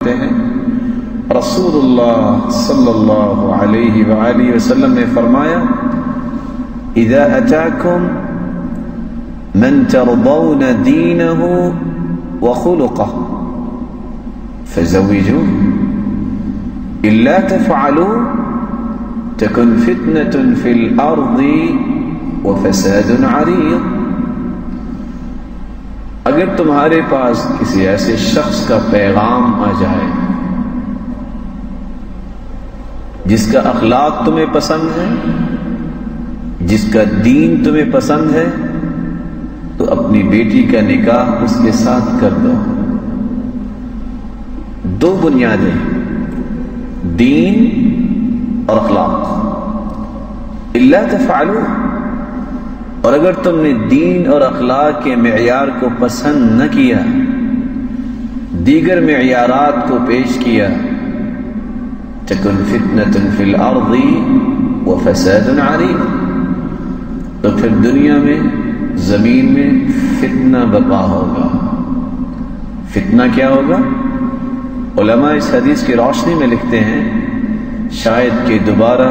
کرتے ہیں رسول اللہ صلی اللہ علیہ وآلہ وسلم نے فرمایا اذا اتاکم من ترضون دینہ وخلقہ فزوجوه الا تفعلوا تكن فتنة في الارض وفساد عريض. اگر تمہارے پاس کسی ایسے شخص کا پیغام آ جائے جس کا اخلاق تمہیں پسند ہے، جس کا دین تمہیں پسند ہے، تو اپنی بیٹی کا نکاح اس کے ساتھ کر دو. دو بنیادیں، دین اور اخلاق. الا تفعلوا، اور اگر تم نے دین اور اخلاق کے معیار کو پسند نہ کیا، دیگر معیارات کو پیش کیا، تکن فتنة فی الارض وفساد عریض، تو پھر دنیا میں، زمین میں فتنہ برپا ہوگا. فتنہ کیا ہوگا؟ علماء اس حدیث کی روشنی میں لکھتے ہیں شاید کہ دوبارہ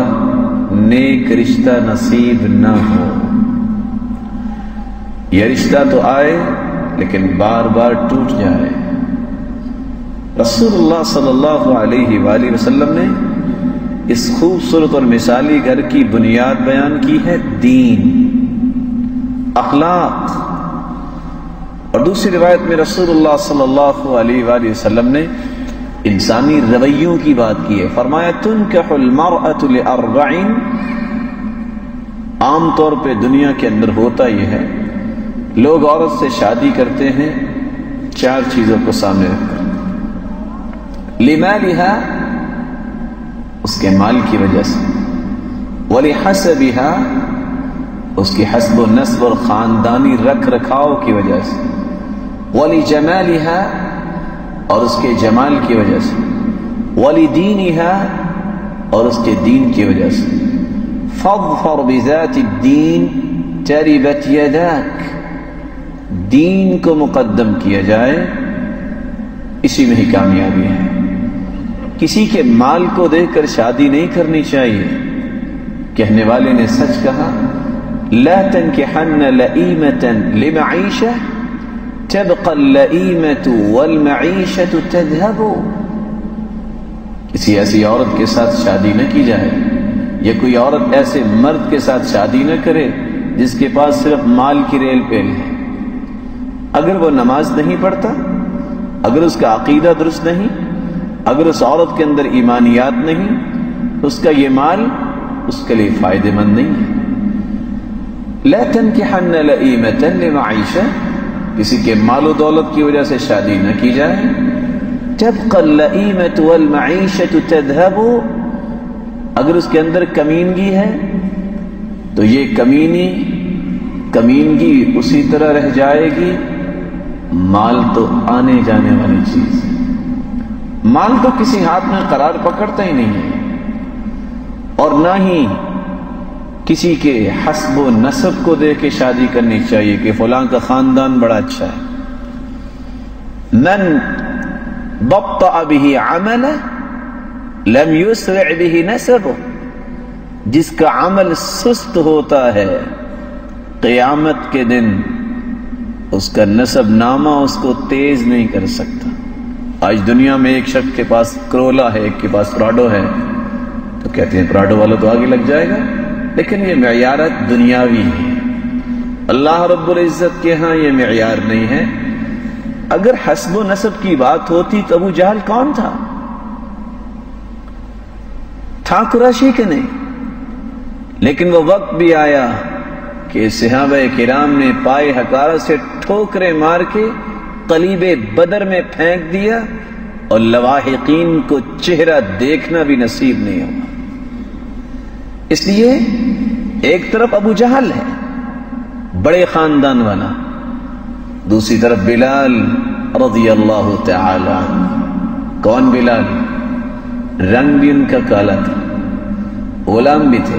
نیک رشتہ نصیب نہ ہو. یہ رشتہ تو آئے لیکن بار بار ٹوٹ جائے. رسول اللہ صلی اللہ علیہ وآلہ وسلم نے اس خوبصورت اور مثالی گھر کی بنیاد بیان کی ہے دین، اخلاق. اور دوسری روایت میں رسول اللہ صلی اللہ علیہ وآلہ وسلم نے انسانی رویوں کی بات کی ہے. فرمایا تنکح المرأة لأربع. عام طور پہ دنیا کے اندر ہوتا یہ ہے، لوگ عورت سے شادی کرتے ہیں 4 چیزوں کو سامنے رکھ کر. لمالها، اس کے مال کی وجہ سے، ولحسبها، اس کی حسب و نسب اور خاندانی رکھ رکھاؤ کی وجہ سے، ولجمالها، اور اس کے جمال کی وجہ سے، ولدینها، اور اس کے دین کی وجہ سے. فاظفر بذات الدین تربت یداک. دین کو مقدم کیا جائے، اسی میں ہی کامیابی ہے. کسی کے مال کو دیکھ کر شادی نہیں کرنی چاہیے. کہنے والے نے سچ کہا، لا تنکحن لئیمة لمعیشہ تبقى اللئیمة والمعیشة تذهب. کسی ایسی عورت کے ساتھ شادی نہ کی جائے، یا کوئی عورت ایسے مرد کے ساتھ شادی نہ کرے جس کے پاس صرف مال کی ریل پیل ہے. اگر وہ نماز نہیں پڑھتا، اگر اس کا عقیدہ درست نہیں، اگر اس عورت کے اندر ایمانیات نہیں، اس کا یہ مال اس کے لیے فائدہ مند نہیں ہے. لا تنکحن لئیمة لمعیشہ، کسی کے مال و دولت کی وجہ سے شادی نہ کی جائے. تبقى اللئیمة والمعیشة تذهب، اگر اس کے اندر کمینگی ہے تو یہ کمینگی اسی طرح رہ جائے گی. مال تو آنے جانے والی چیز ہے، مال تو کسی ہاتھ میں قرار پکڑتا ہی نہیں ہے. اور نہ ہی کسی کے حسب و نسب کو دیکھ کے شادی کرنی چاہیے کہ فلاں کا خاندان بڑا اچھا ہے. من بطأ به عمله لم يسرع به نسبه، جس کا عمل سست ہوتا ہے قیامت کے دن اس کا نسب نامہ اس کو تیز نہیں کر سکتا. آج دنیا میں ایک شخص کے پاس کرولا ہے، ایک کے پاس پراڈو ہے، تو کہتے ہیں پراڈو والا تو آگے لگ جائے گا. لیکن یہ معیارات دنیاوی ہے، اللہ رب العزت کے ہاں یہ معیار نہیں ہے. اگر حسب و نسب کی بات ہوتی تو ابو جہل کون تھا؟ تھا قریشی کہ نہیں؟ لیکن وہ وقت بھی آیا کہ صحابہ کرام نے پائے حقارہ سے ٹھوکریں مار کے قلیب بدر میں پھینک دیا، اور لواحقین کو چہرہ دیکھنا بھی نصیب نہیں ہوگا. اس لیے ایک طرف ابو جہل ہے بڑے خاندان والا، دوسری طرف بلال رضی اللہ تعالی عنہ. کون بلال؟ رنگ بھی ان کا کالا تھا، غلام بھی تھے.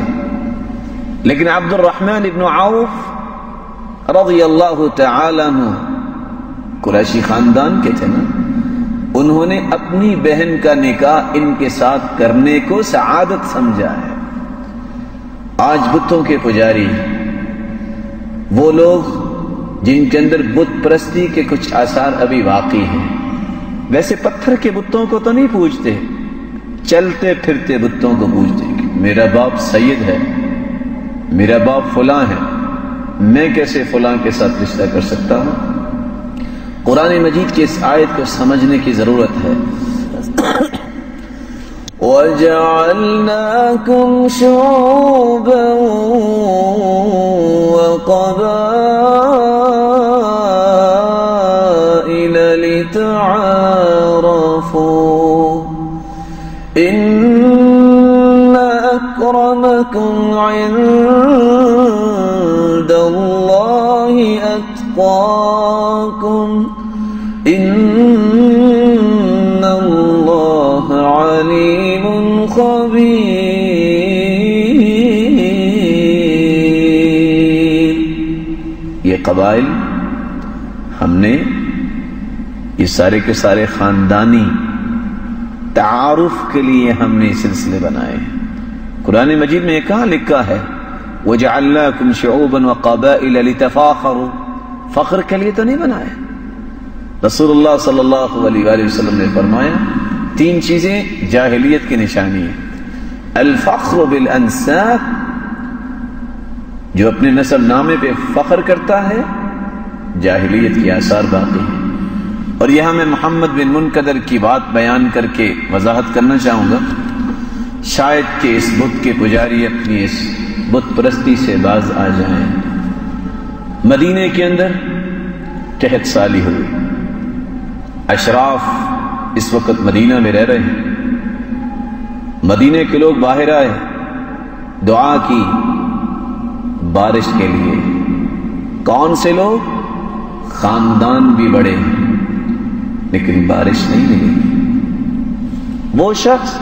لیکن عبد الرحمن ابن عوف رضی اللہ تعالی عنہ قریشی خاندان کے تھے نا. انہوں نے اپنی بہن کا نکاح ان کے ساتھ کرنے کو سعادت سمجھا ہے۔ آج بتوں کے پجاری، وہ لوگ جن کے اندر بت پرستی کے کچھ آثار ابھی باقی ہیں، ویسے پتھر کے بتوں کو تو نہیں پوجتے، چلتے پھرتے بتوں کو پوجتے کہ میرا باپ سید ہے، میرا باپ فلاں ہے، میں کیسے فلاں کے ساتھ رشتہ کر سکتا ہوں؟ قرآن مجید کی اس آیت کو سمجھنے کی ضرورت ہے۔ وَجَعَلْنَاكُمْ شُعُوبًا وَقَبَائِلَ لِتَعَارَفُوا إِنَّ أَكْرَمَكُمْ عِندَ اللَّهِ أَتْقَاكُمْ إِنَّ اللَّهَ عَلِيمٌ خَبِيرٌ۔ یہ قبائل ہم نے یہ سارے کے سارے خاندانی تعارف کے لیے ہم نے سلسلے بنائے ہیں۔ قرآن مجید میں کہاں لکھا ہے وَجَعَلْنَاكُمْ شُعُوبًا وَقَبَائِلَ لِتَفَاخَرُوا؟ فخر کے لیے تو نہیں بنائے۔ رسول اللہ صلی اللہ علیہ وآلہ وسلم نے فرمایا 3 چیزیں جاہلیت کی نشانی ہیں۔ الفخر بالانساب، جو اپنے نسب نامے پہ فخر کرتا ہے، جاہلیت کے آثار باقی ہیں۔ اور یہاں میں محمد بن منقدر کی بات بیان کر کے وضاحت کرنا چاہوں گا، شاید کہ اس بت کے پجاری اپنی اس بت پرستی سے باز آ جائیں۔ مدینے کے اندر قحط سالی ہوئی، اشراف اس وقت مدینہ میں رہ رہے ہیں، مدینے کے لوگ باہر آئے، دعا کی بارش کے لیے۔ کون سے لوگ؟ خاندان بھی بڑے ہیں، لیکن بارش نہیں ملی۔ وہ شخص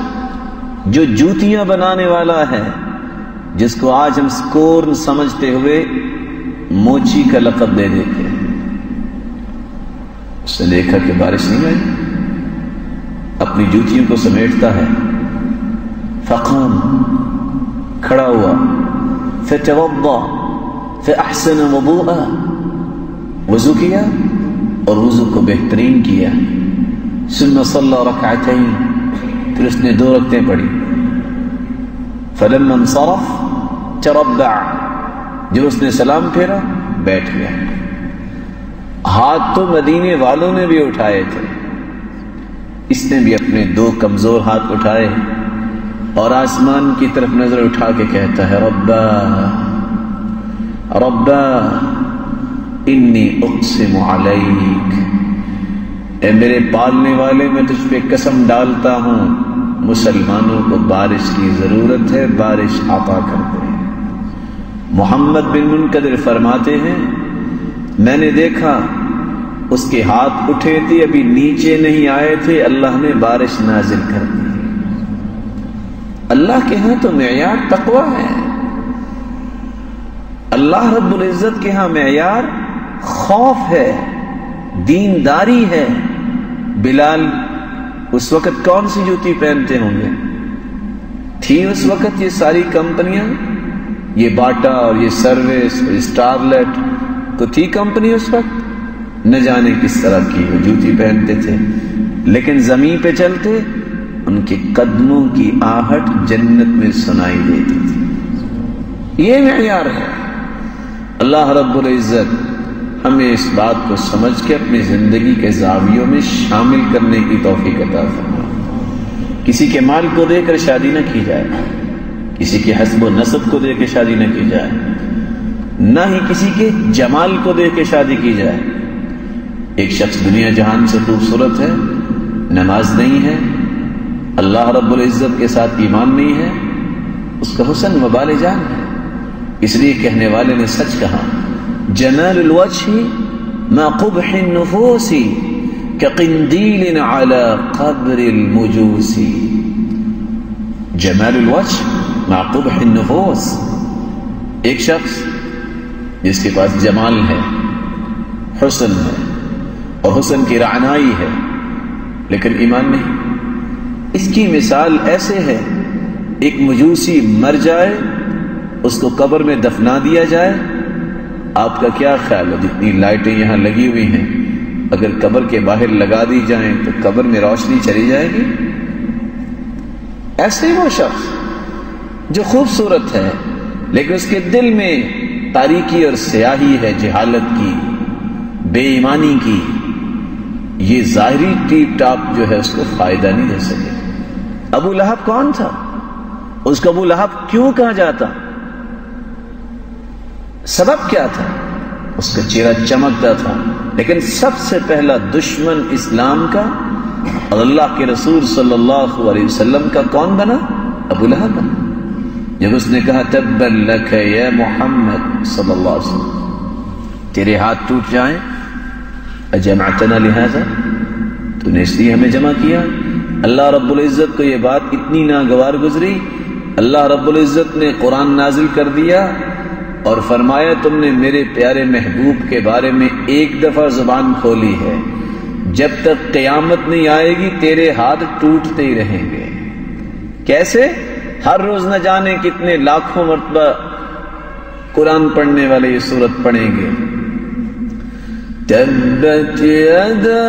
جو جوتیاں بنانے والا ہے، جس کو آج ہم سکورن سمجھتے ہوئے موچی کا لقب دے دیتے ہیں، اس نے دیکھا کہ بارش نہیں آئی، اپنی جوتیوں کو سمیٹتا ہے، فقام، کھڑا ہوا، فتوضا فاحسن وضوءا، وضو کیا اور وضو کو بہترین کیا، ثم صلی رکعتین، پھر اس نے 2 رکعتیں پڑھی، فلما انصرف تربع، جب اس نے سلام پھیرا بیٹھ گیا۔ ہاتھ تو مدینے والوں نے بھی اٹھائے تھے، اس نے بھی اپنے 2 کمزور ہاتھ اٹھائے اور آسمان کی طرف نظر اٹھا کے کہتا ہے ربا ربا انی اقسم علیک، اے میرے پالنے والے، میں تجھ پہ قسم ڈالتا ہوں، مسلمانوں کو بارش کی ضرورت ہے، بارش عطا کر دے۔ محمد بن منقدر فرماتے ہیں میں نے دیکھا اس کے ہاتھ اٹھے تھے، ابھی نیچے نہیں آئے تھے، اللہ نے بارش نازل کر دی۔ اللہ کے ہاں تو معیار تقویٰ ہے، اللہ رب العزت کے ہاں معیار خوف ہے، دینداری ہے۔ بلال اس وقت کون سی جوتی پہنتے ہوں گے؟ تھی اس وقت یہ ساری کمپنیاں، یہ باٹا اور یہ سروس اور اسٹارلیٹ، تو تھی کمپنی اس وقت، نہ جانے کس طرح کی وہ جوتی پہنتے تھے، لیکن زمین پہ چلتے ان کے قدموں کی آہٹ جنت میں سنائی دیتی تھی۔ یہ معیار ہے۔ اللہ رب العزت ہمیں اس بات کو سمجھ کے اپنی زندگی کے زاویوں میں شامل کرنے کی توفیق عطا فرمائے۔ کسی کے مال کو دے کر شادی نہ کی جائے، کسی کے حسب و نسب کو دے کے شادی نہ کی جائے، نہ ہی کسی کے جمال کو دے کے شادی کی جائے۔ ایک شخص دنیا جہان سے خوبصورت ہے، نماز نہیں ہے، اللہ رب العزت کے ساتھ ایمان نہیں ہے، اس کا حسن وبال جان ہے۔ اس لیے کہنے والے نے سچ کہا، جمال الوجہ ما قبح النفوس كقنديل على قبر المجوس۔ جمال الوجہ ما قبح النفوس، ایک شخص جس کے پاس جمال ہے، حسن ہے اور حسن کی رعنائی ہے، لیکن ایمان نہیں۔ اس کی مثال ایسے ہے، ایک مجوسی مر جائے، اس کو قبر میں دفنا دیا جائے، آپ کا کیا خیال ہے؟ جتنی لائٹیں یہاں لگی ہوئی ہیں اگر قبر کے باہر لگا دی جائیں تو قبر میں روشنی چلی جائے گی؟ ایسے ہی وہ شخص جو خوبصورت ہے لیکن اس کے دل میں تاریکی اور سیاہی ہے، جہالت کی، بے ایمانی کی، یہ ظاہری ٹیپ ٹاپ جو ہے اس کو فائدہ نہیں دے سکے۔ ابو لہب کون تھا؟ اس کو ابو لہب کیوں کہا جاتا؟ سبب کیا تھا؟ اس کا چہرہ چمکتا تھا، لیکن سب سے پہلا دشمن اسلام کا اور اللہ کے رسول صلی اللہ علیہ وسلم کا کون بنا؟ ابو لہب بنا۔ جب اس نے کہا تبا لک یا محمد صلی اللہ علیہ وسلم، تیرے ہاتھ ٹوٹ جائیں، اجمعتنا لہذا، تو نے اس لیے ہمیں جمع کیا؟ اللہ رب العزت کو یہ بات اتنی ناگوار گزری، اللہ رب العزت نے قرآن نازل کر دیا اور فرمایا تم نے میرے پیارے محبوب کے بارے میں ایک دفعہ زبان کھولی ہے، جب تک قیامت نہیں آئے گی تیرے ہاتھ ٹوٹتے ہی رہیں گے۔ کیسے؟ ہر روز نہ جانے کتنے لاکھوں مرتبہ قرآن پڑھنے والے یہ سورت پڑھیں گے۔ تبت یدا